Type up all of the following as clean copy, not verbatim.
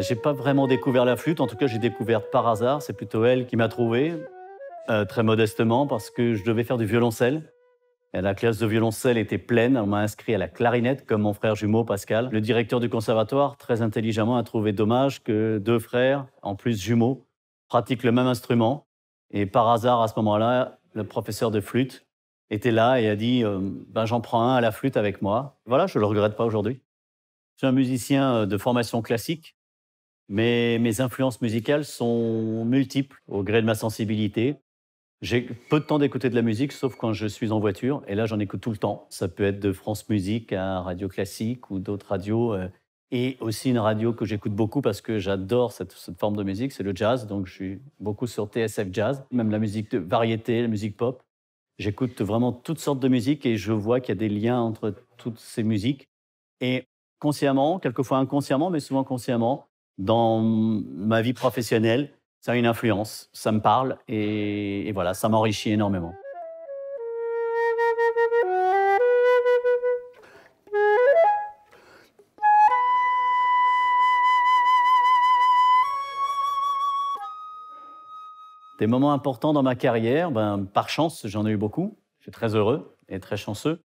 j'ai pas vraiment découvert la flûte, en tout cas, j'ai découvert par hasard. C'est plutôt elle qui m'a trouvé, très modestement, parce que je devais faire du violoncelle. Et la classe de violoncelle était pleine. On m'a inscrit à la clarinette, comme mon frère jumeau Pascal. Le directeur du conservatoire, très intelligemment, a trouvé dommage que 2 frères, en plus jumeaux, pratiquent le même instrument. Et par hasard, à ce moment-là, le professeur de flûte était là et a dit, «Ben, j'en prends un à la flûte avec moi». Voilà, je ne le regrette pas aujourd'hui. Je suis un musicien, de formation classique, mais mes influences musicales sont multiples au gré de ma sensibilité. J'ai peu de temps d'écouter de la musique, sauf quand je suis en voiture, et là, j'en écoute tout le temps. Ça peut être de France Musique à Radio Classique ou d'autres radios, et aussi une radio que j'écoute beaucoup parce que j'adore cette forme de musique, c'est le jazz, donc je suis beaucoup sur TSF Jazz, même la musique de variété, la musique pop. J'écoute vraiment toutes sortes de musiques et je vois qu'il y a des liens entre toutes ces musiques et consciemment, quelquefois inconsciemment, mais souvent consciemment, dans ma vie professionnelle, ça a une influence, ça me parle et voilà, ça m'enrichit énormément. Des moments importants dans ma carrière, ben, par chance, j'en ai eu beaucoup. Je suis très heureux et très chanceux.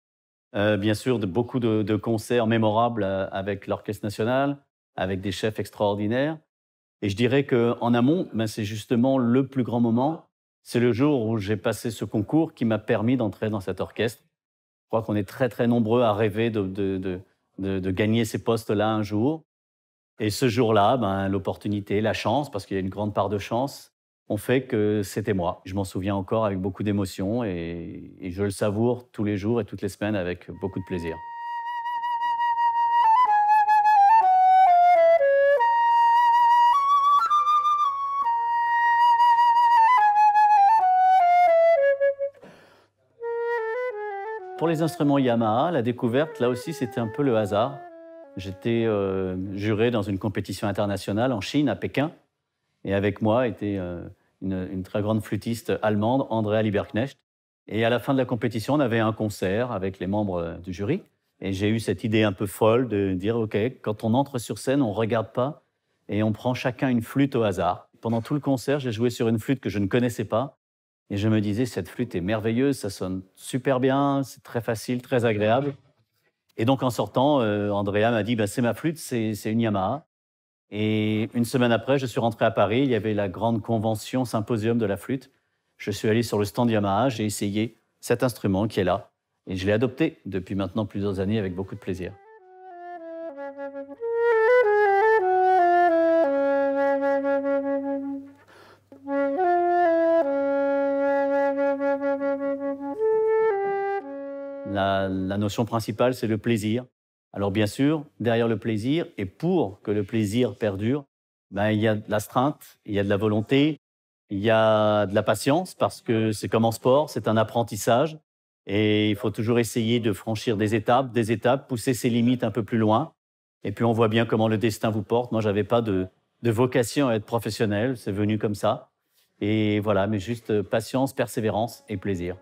Bien sûr, beaucoup de concerts mémorables, avec l'Orchestre national, avec des chefs extraordinaires. Et je dirais qu'en amont, ben, c'est justement le plus grand moment. C'est le jour où j'ai passé ce concours qui m'a permis d'entrer dans cet orchestre. Je crois qu'on est très, très nombreux à rêver de gagner ces postes-là un jour. Et ce jour-là, ben, l'opportunité, la chance, parce qu'il y a une grande part de chance, ont fait que c'était moi. Je m'en souviens encore avec beaucoup d'émotion et je le savoure tous les jours et toutes les semaines avec beaucoup de plaisir. Pour les instruments Yamaha, la découverte, là aussi, c'était un peu le hasard. J'étais juré dans une compétition internationale en Chine, à Pékin, et avec moi était une très grande flûtiste allemande, Andrea Lieberknecht. Et à la fin de la compétition, on avait un concert avec les membres du jury. Et j'ai eu cette idée un peu folle de dire, OK, quand on entre sur scène, on ne regarde pas et on prend chacun une flûte au hasard. Pendant tout le concert, j'ai joué sur une flûte que je ne connaissais pas. Et je me disais, cette flûte est merveilleuse, ça sonne super bien, c'est très facile, très agréable. Et donc en sortant, Andrea m'a dit, bah, c'est ma flûte, c'est une Yamaha. Et une semaine après, je suis rentré à Paris, il y avait la grande convention symposium de la flûte. Je suis allé sur le stand Yamaha, j'ai essayé cet instrument qui est là. Et je l'ai adopté depuis maintenant plusieurs années avec beaucoup de plaisir. La notion principale, c'est le plaisir. Alors bien sûr, derrière le plaisir, et pour que le plaisir perdure, ben, il y a de l'astreinte, il y a de la volonté, il y a de la patience, parce que c'est comme en sport, c'est un apprentissage. Et il faut toujours essayer de franchir des étapes, pousser ses limites un peu plus loin. Et puis on voit bien comment le destin vous porte. Moi, je n'avais pas de vocation à être professionnel, c'est venu comme ça. Et voilà, mais juste patience, persévérance et plaisir.